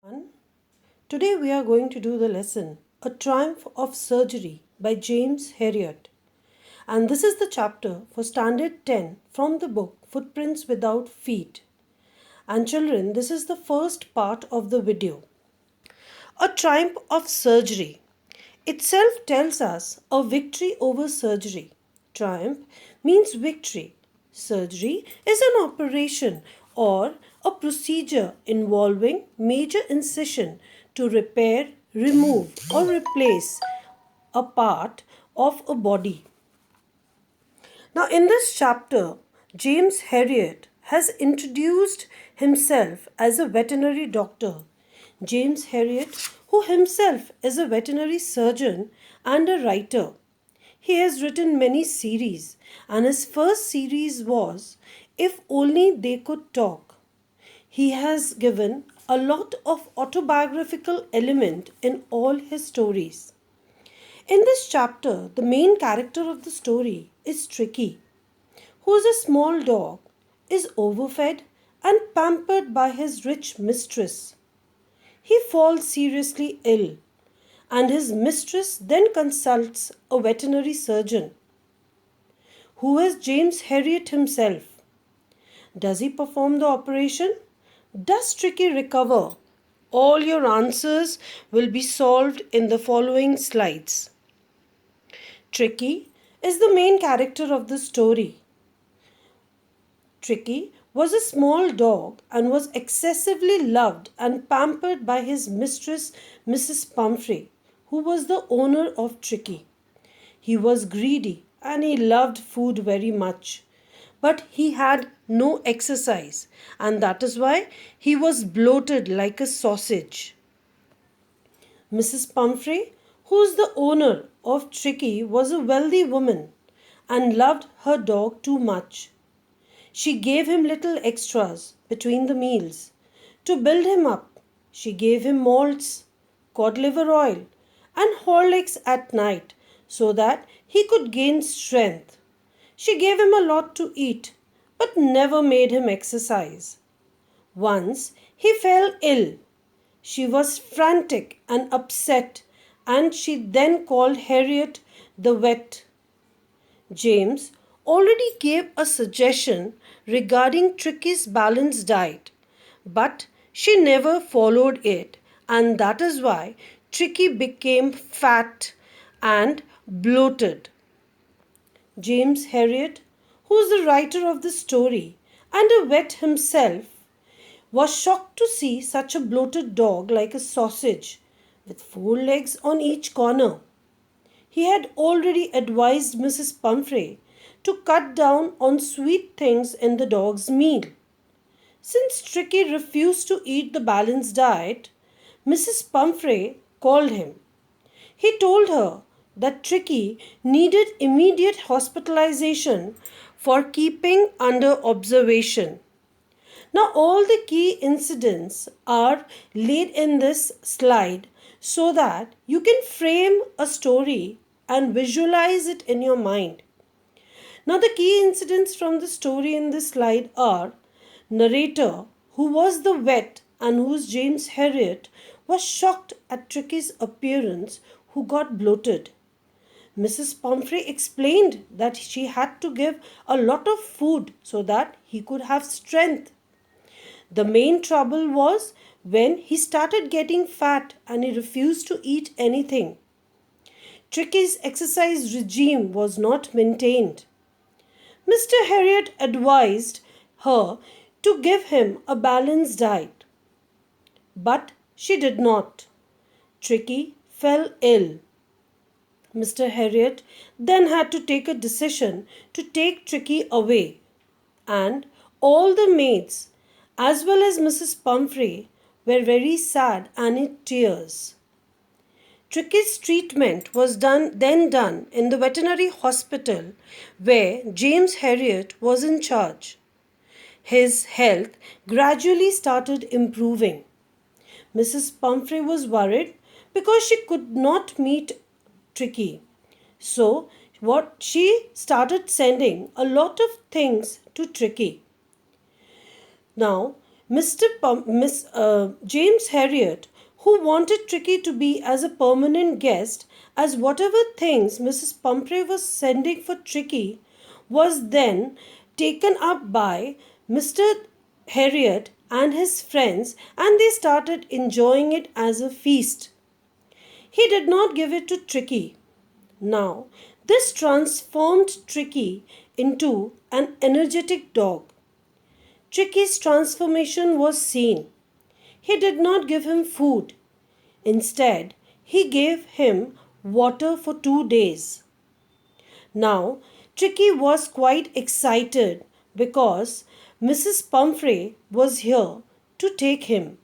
everyone. Today we are going to do the lesson A Triumph of Surgery by James Herriot. And this is the chapter for Standard 10 from the book Footprints Without Feet. And children, this is the first part of the video. A triumph of surgery itself tells us a victory over surgery. Triumph means victory. Surgery is an operation or a procedure involving major incision to repair, remove, or replace a part of a body. Now, in this chapter, James Herriot has introduced himself as a veterinary doctor. James Herriot, who himself is a veterinary surgeon and a writer. He has written many series, and his first series was If Only They Could Talk. He has given a lot of autobiographical element in all his stories. In this chapter, the main character of the story is Tricki, who is a small dog, is overfed and pampered by his rich mistress. He falls seriously ill, and his mistress then consults a veterinary surgeon, who is James Herriot himself. Does he perform the operation? Does Tricki recover? All your answers will be solved in the following slides. Tricki is the main character of the story. Tricki was a small dog and was excessively loved and pampered by his mistress, Mrs. Pumphrey, who was the owner of Tricki. He was greedy and he loved food very much, but he had no exercise, and that is why he was bloated like a sausage. Mrs. Pumphrey, who is the owner of Tricki, was a wealthy woman and loved her dog too much. She gave him little extras between the meals. To build him up, she gave him malts, cod liver oil, and Horlicks at night so that he could gain strength. She gave him a lot to eat, but never made him exercise. Once he fell ill. She was frantic and upset, and she then called Herriot the vet. James already gave a suggestion regarding Tricki's balanced diet, but she never followed it, and that is why Tricki became fat and bloated. James Herriot, who is the writer of the story and a vet himself, was shocked to see such a bloated dog like a sausage with 4 legs on each corner. He had already advised Mrs. Pumphrey to cut down on sweet things in the dog's meal. Since Tricki refused to eat the balanced diet, Mrs. Pumphrey called him. He told her that Tricki needed immediate hospitalization for keeping under observation. Now all the key incidents are laid in this slide so that you can frame a story and visualize it in your mind. Now the key incidents from the story in this slide are narrator, who was the vet and who is James Herriot, was shocked at Tricki's appearance, who got bloated. Mrs. Pumphrey explained that she had to give a lot of food so that he could have strength. The main trouble was when he started getting fat and he refused to eat anything. Tricki's exercise regime was not maintained. Mr. Herriot advised her to give him a balanced diet, but she did not. Tricki fell ill. Mr. Herriot then had to take a decision to take Tricki away, and all the maids as well as Mrs. Pumphrey were very sad and in tears. Tricki's treatment was then done in the veterinary hospital where James Herriot was in charge. His health gradually started improving. Mrs. Pumphrey was worried because she could not meet Tricki. So she started sending a lot of things to Tricki. Now, James Herriot, who wanted Tricki to be as a permanent guest, as whatever things Mrs. Pumphrey was sending for Tricki was then taken up by Mr. Herriot and his friends, and they started enjoying it as a feast. He did not give it to Tricki. Now, this transformed Tricki into an energetic dog. Tricky's transformation was seen. He did not give him food. Instead, he gave him water for 2 days. Now, Tricky was quite excited because Mrs. Pumphrey was here to take him.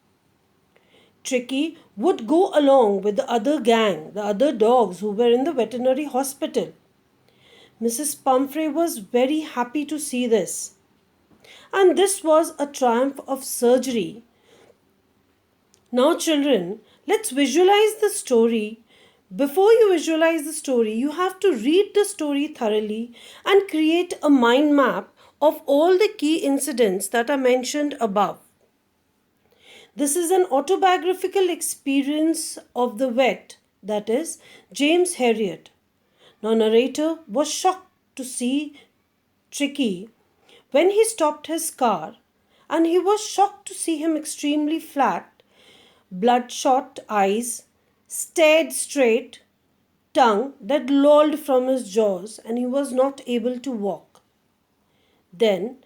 Tricky would go along with the other gang, the other dogs who were in the veterinary hospital. Mrs. Pumphrey was very happy to see this. And this was a triumph of surgery. Now, children, let's visualize the story. Before you visualize the story, you have to read the story thoroughly and create a mind map of all the key incidents that are mentioned above. This is an autobiographical experience of the vet, that is, James Herriot. Now, narrator was shocked to see Tricki when he stopped his car, and he was shocked to see him extremely flat, bloodshot eyes, stared straight, tongue that lolled from his jaws, and he was not able to walk. Then,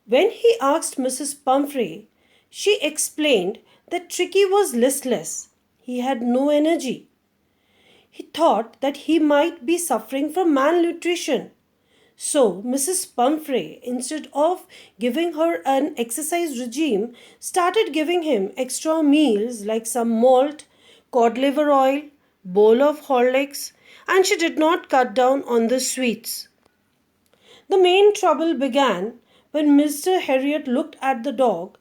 when he asked Mrs. Pumphrey, she explained that Tricki was listless. He had no energy. He thought that he might be suffering from malnutrition. So, Mrs. Pumphrey, instead of giving her an exercise regime, started giving him extra meals like some malt, cod liver oil, bowl of Horlicks, and she did not cut down on the sweets. The main trouble began when Mr. Herriot looked at the dog,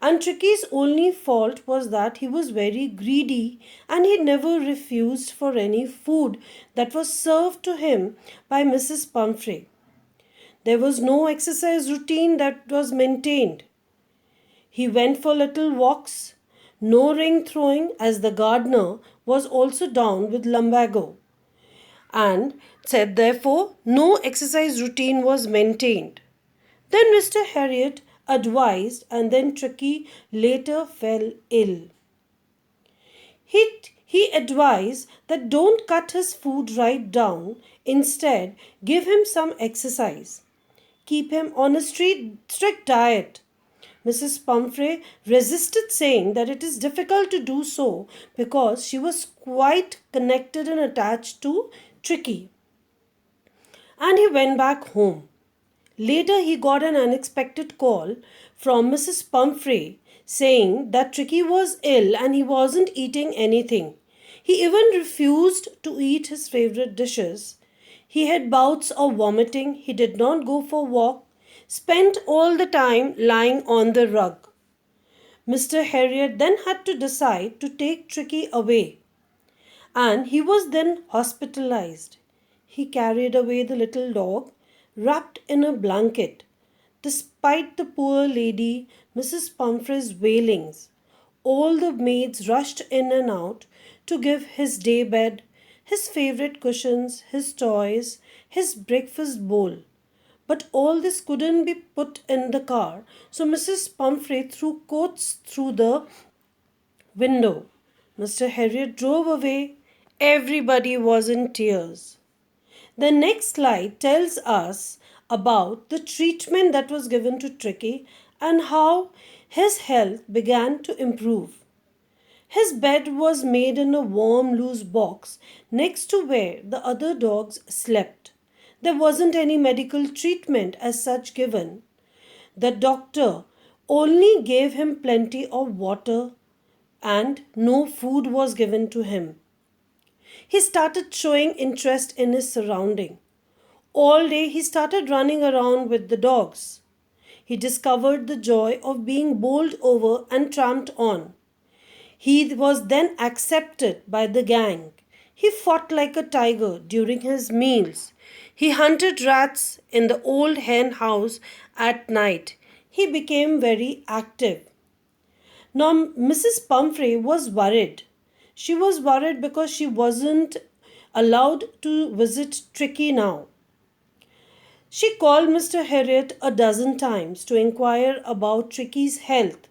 and Tricky's only fault was that he was very greedy and he never refused for any food that was served to him by Mrs. Pumphrey. There was no exercise routine that was maintained. He went for little walks, no ring throwing, as the gardener was also down with lumbago, and said therefore no exercise routine was maintained. Then Mr. Herriot advised, and then Tricki later fell ill. He advised that don't cut his food right down, instead give him some exercise. Keep him on a strict diet. Mrs. Pumphrey resisted, saying that it is difficult to do so because she was quite connected and attached to Tricki. And he went back home. Later, he got an unexpected call from Mrs. Pumphrey saying that Tricki was ill and he wasn't eating anything. He even refused to eat his favorite dishes. He had bouts of vomiting, he did not go for walk, spent all the time lying on the rug. Mr. Herriot then had to decide to take Tricki away, and he was then hospitalized. He carried away the little dog, wrapped in a blanket. Despite the poor lady, Mrs. Pumphrey's wailings, all the maids rushed in and out to give his day bed, his favorite cushions, his toys, his breakfast bowl. But all this couldn't be put in the car, so Mrs. Pumphrey threw coats through the window. Mr. Herriot drove away. Everybody was in tears. The next slide tells us about the treatment that was given to Tricki and how his health began to improve. His bed was made in a warm, loose box next to where the other dogs slept. There wasn't any medical treatment as such given. The doctor only gave him plenty of water and no food was given to him. He started showing interest in his surrounding. All day he started running around with the dogs. He discovered the joy of being bowled over and tramped on. He was then accepted by the gang. He fought like a tiger during his meals. He hunted rats in the old hen house at night. He became very active. Now, Mrs. Pumphrey was worried. She was worried because she wasn't allowed to visit Tricki now. She called Mr. Herriot a dozen times to inquire about Tricky's health.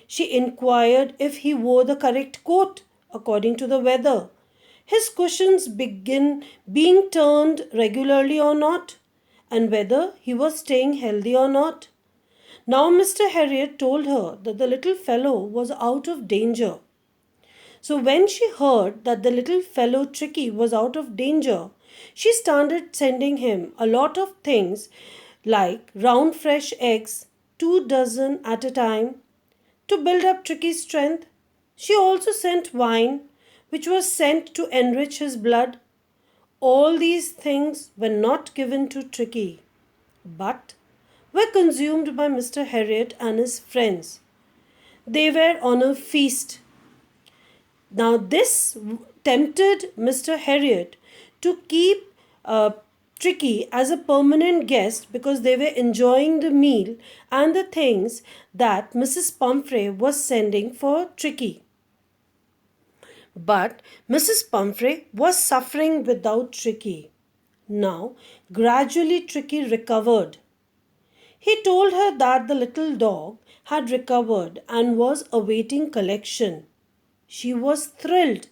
She inquired if he wore the correct coat according to the weather, his cushions begin being turned regularly or not, and whether he was staying healthy or not. Now Mr. Herriot told her that the little fellow was out of danger. So when she heard that the little fellow Tricki was out of danger, she started sending him a lot of things like round fresh eggs, 2 dozen at a time, to build up Tricky's strength. She also sent wine, which was sent to enrich his blood. All these things were not given to Tricki, but were consumed by Mr. Herriot and his friends. They were on a feast. Now, this tempted Mr. Herriot to keep Tricki as a permanent guest because they were enjoying the meal and the things that Mrs. Pumphrey was sending for Tricki. But Mrs. Pumphrey was suffering without Tricki. Now, gradually Tricki recovered. He told her that the little dog had recovered and was awaiting collection. She was thrilled.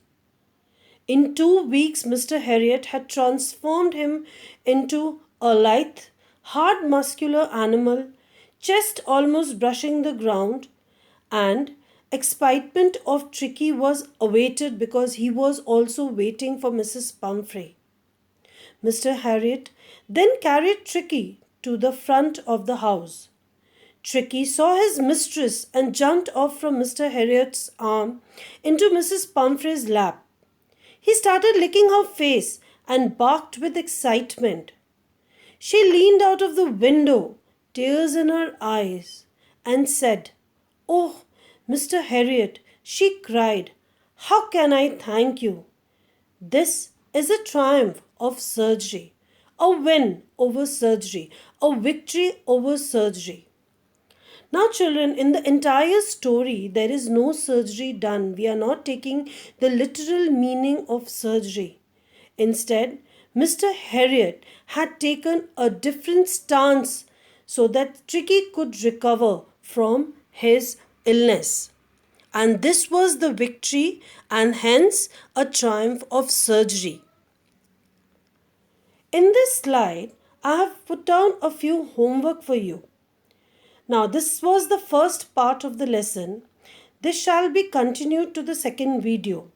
In 2 weeks, Mr. Herriot had transformed him into a lithe, hard, muscular animal, chest almost brushing the ground, and excitement of Tricki was awaited because he was also waiting for Mrs. Pumphrey. Mr. Herriot then carried Tricki to the front of the house. Tricki saw his mistress and jumped off from Mr. Herriot's arm into Mrs. Pumphrey's lap. He started licking her face and barked with excitement. She leaned out of the window, tears in her eyes, and said, "Oh, Mr. Herriot," she cried, "how can I thank you? This is a triumph of surgery, a win over surgery, a victory over surgery." Now, children, in the entire story, there is no surgery done. We are not taking the literal meaning of surgery. Instead, Mr. Herriot had taken a different stance so that Tricki could recover from his illness. And this was the victory and hence a triumph of surgery. In this slide, I have put down a few homework for you. Now, this was the first part of the lesson. This shall be continued to the second video.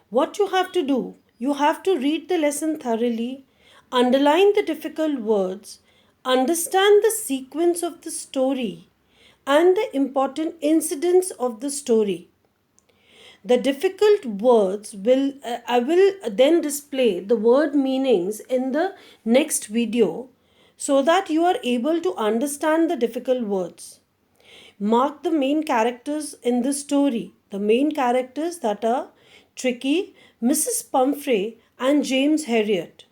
What you have to do, you have to read the lesson thoroughly, underline the difficult words, understand the sequence of the story, and the important incidents of the story. The difficult words I will then display the word meanings in the next video, so that you are able to understand the difficult words. Mark the main characters in the story. The main characters that are Tricki, Mrs. Pumphrey, and James Herriot.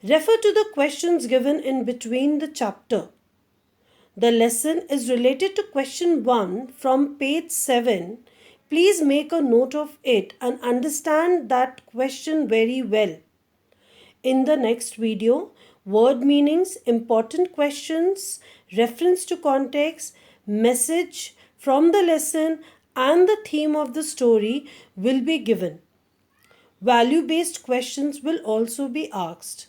Refer to the questions given in between the chapter. The lesson is related to question 1 from page 7. Please make a note of it and understand that question very well. In the next video, word meanings, important questions, reference to context, message from the lesson, and the theme of the story will be given. Value-based questions will also be asked.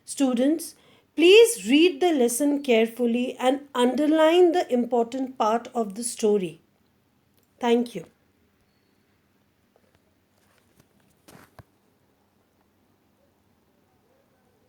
Students, please read the lesson carefully and underline the important part of the story. Thank you.